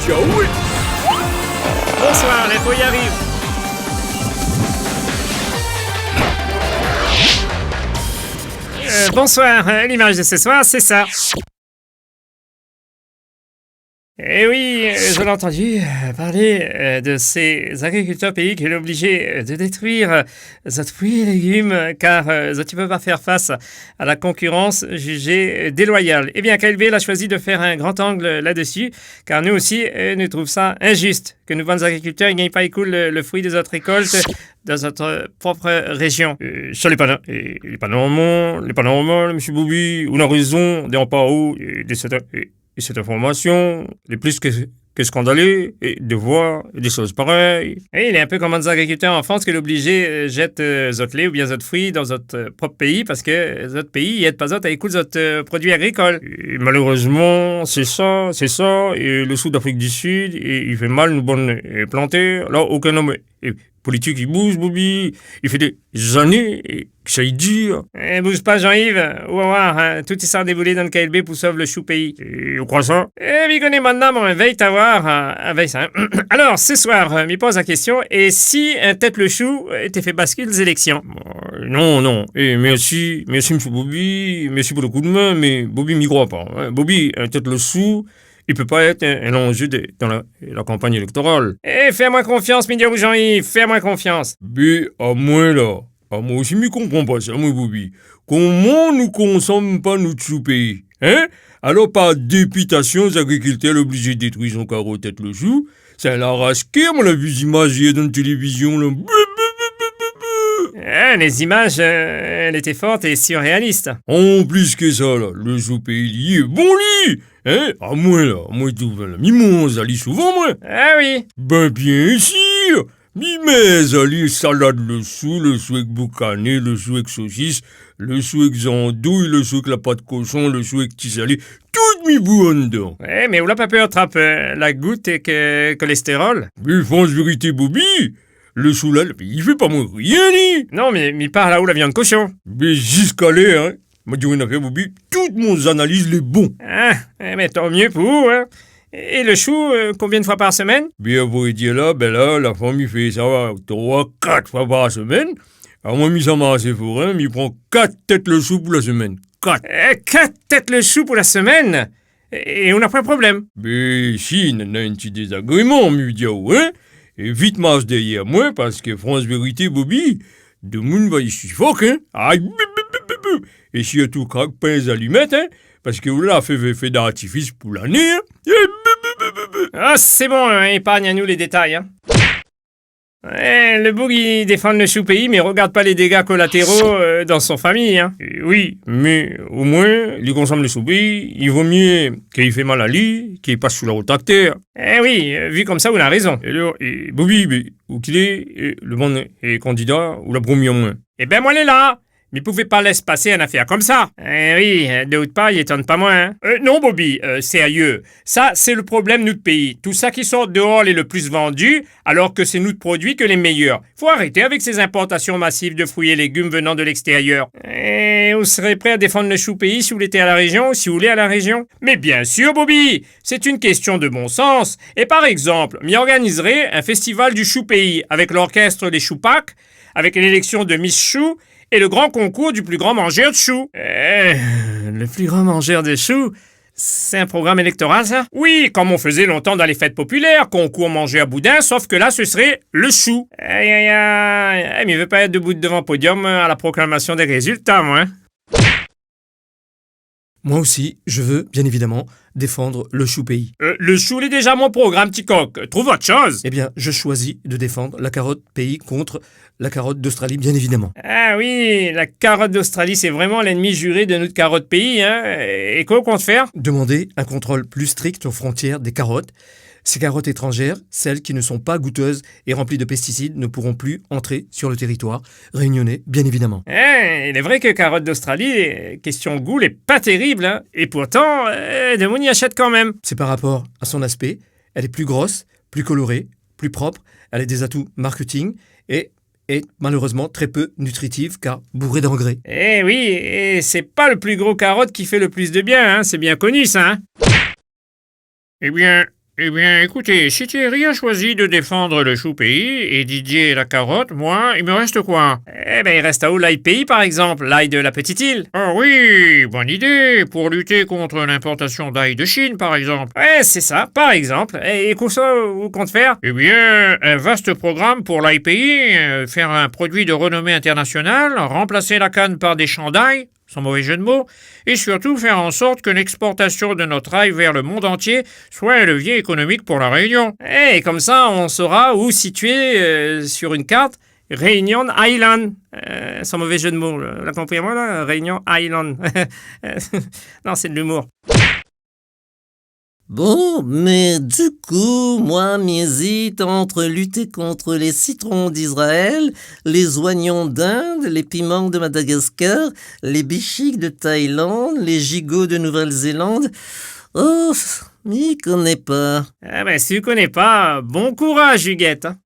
Ciao. Bonsoir, l'info y arrive. Bonsoir, l'image de ce soir, c'est ça. Eh oui, je l'ai entendu parler de ces agriculteurs pays qui sont obligés de détruire leurs fruits et légumes car ils ne peuvent pas faire face à la concurrence jugée déloyale. Eh bien, KLB a choisi de faire un grand angle là-dessus car nous aussi, nous trouvons ça injuste que nous, bonnes agriculteurs, ne gagnent pas le fruit de notre récolte dans notre propre région. Ça n'est pas normal, M. Boubi, on a raison, on pas haut de cette information, est plus que scandaleux de voir des choses pareilles. Et il est un peu comme des agriculteurs en France qui l'obligé jette votre lait ou bien votre fruit dans votre propre pays parce que votre pays n'aide pas à écouter votre produit agricole. Et malheureusement, c'est ça. Et le sud d'Afrique du Sud, il fait mal nous bonnes planter. Là, aucun homme politique, il bouge, Bobby. Il fait des années que ça y dure. Bouge pas, Jean-Yves. On va voir, hein. Tout est sans déboulé dans le KLB pour sauver le chou-pays. Et on croit ça? Mais connais maintenant, mon veille t'avoir, avec ça. Alors, ce soir, m'y pose la question, et si un tête le chou t'es fait basculer les élections? Non. Merci, M. Bobby. Merci pour le coup de main, mais Bobby m'y croit pas. Hein. Bobby, un tête le chou, il peut pas être un enjeu dans la campagne électorale. Fais-moi confiance, Média Jean-Yves, fais-moi confiance. Mais à moi là, à moi aussi, je comprends pas ça, moi, Bobby. Comment nous consommons pas notre sous-pays? Hein? Alors, par députation, les agriculteurs obligés de détruire son carreau tête le chou, ça l'a rasqué, mon la vue d'image dans la télévision, là. Les images, elles étaient fortes et surréalistes. En plus que ça, là, le sous-pays lié, bon lit! Hein? À moi tout, là, mi mon ali souvent, moi. Ah oui. Ben, bien sûr! Mi mes ali salade le sou avec boucané, le sou avec saucisse, le sou avec zandouille, le sou avec la pâte cochon, le sou avec tissalé, tout mi bou en dedans. Ouais, mais où la pas peur attrape la goutte et que cholestérol? Mais France vérité, Bobby! Le sou là, il fait pas moins rien, ni! Non, mais mi part là où la viande cochon. Mais jusqu'à là, hein? M'a dit une affaire, Bobby, toutes mon analyses les bons. Ah, mais tant mieux pour vous, hein. Et le chou, combien de fois par semaine? Bien, vous dire là, la famille fait ça 3-4 fois par semaine. Alors moi, ça m'a assez fort, hein, il prend 4 têtes le chou pour la semaine. 4. 4 têtes le chou pour la semaine? Et on n'a pas de problème. Mais si, on a un petit désagrément, hein? Et vite marche derrière moi, parce que France Vérité, Bobby, de monde va y suffoquer, hein? Aïe, et surtout, craque pas les allumettes, hein? Parce que vous l'avez fait d'artifice pour l'année, hein? Ah, c'est bon, hein, épargne à nous les détails, hein. Le boug, il défend le chou-pays, mais regarde pas les dégâts collatéraux dans son famille, hein. Oui, mais au moins, il consomme le chou-pays, il vaut mieux qu'il fait mal à lui, qu'il passe sous la route à terre. Oui, vu comme ça, vous avez raison. Et alors, Bobby, où qu'il est, le bon est candidat ou la première moins? Eh ben, moi, elle est là. Mais pouvez pas laisser passer une affaire comme ça. Oui, de haute part, il étonne pas moins. Hein. Non, Bobby, sérieux. Ça, c'est le problème de notre pays. Tout ça qui sort dehors est le plus vendu, alors que c'est notre produit que les meilleurs. Faut arrêter avec ces importations massives de fruits et légumes venant de l'extérieur. Vous serez prêt à défendre le chou-pays si vous l'étiez à la région, si vous voulez à la région? Mais bien sûr, Bobby. C'est une question de bon sens. Et par exemple, m'y organiserait un festival du chou-pays avec l'orchestre des Choupacs, avec l'élection de Miss Chou, et le grand concours du plus grand mangeur de choux. Le plus grand mangeur de choux? C'est un programme électoral, ça? Oui, comme on faisait longtemps dans les fêtes populaires, concours manger à boudin, sauf que là, ce serait le chou. Mais il veut pas être debout devant le podium à la proclamation des résultats, moi. Hein? Moi aussi, je veux, bien évidemment, défendre le chou-pays. Le chou, il est déjà mon programme, petit coq. Trouve autre chose. Eh bien, je choisis de défendre la carotte pays contre la carotte d'Australie, bien évidemment. Ah oui, la carotte d'Australie, c'est vraiment l'ennemi juré de notre carotte pays, hein. Et quoi on compte faire? Demander un contrôle plus strict aux frontières des carottes. Ces carottes étrangères, celles qui ne sont pas goûteuses et remplies de pesticides, ne pourront plus entrer sur le territoire réunionnais, bien évidemment. Il est vrai que carotte d'Australie, question goût, n'est pas terrible, hein. Et pourtant, de monde y achète quand même. C'est par rapport à son aspect. Elle est plus grosse, plus colorée, plus propre. Elle a des atouts marketing et est malheureusement très peu nutritive car bourrée d'engrais. Eh oui, et c'est pas le plus gros carotte qui fait le plus de bien, hein. C'est bien connu, ça, hein. Eh bien, Eh bien, écoutez, si Thierry a choisi de défendre le chou-pays et Didier la carotte, moi, il me reste quoi? Eh ben, il reste à où l'ail pays, par exemple, l'ail de la petite île. Ah oui, bonne idée, pour lutter contre l'importation d'ail de Chine, par exemple. Ouais, c'est ça, par exemple. Et qu'on ça, vous compte faire? Eh bien, un vaste programme pour l'ail pays, faire un produit de renommée internationale, remplacer la canne par des champs d'ail, sans mauvais jeu de mots, et surtout faire en sorte que l'exportation de notre ail vers le monde entier soit un levier économique pour la Réunion. Et comme ça, on saura où situer sur une carte Réunion Island. Sans mauvais jeu de mots, la compris moi là, Réunion Island. Non, c'est de l'humour. Bon, mais du coup, moi, m'hésite entre lutter contre les citrons d'Israël, les oignons d'Inde, les piments de Madagascar, les bichiques de Thaïlande, les gigots de Nouvelle-Zélande. Oh, m'y connais pas. Ah ben, si tu connais pas, bon courage, Huguette. Hein.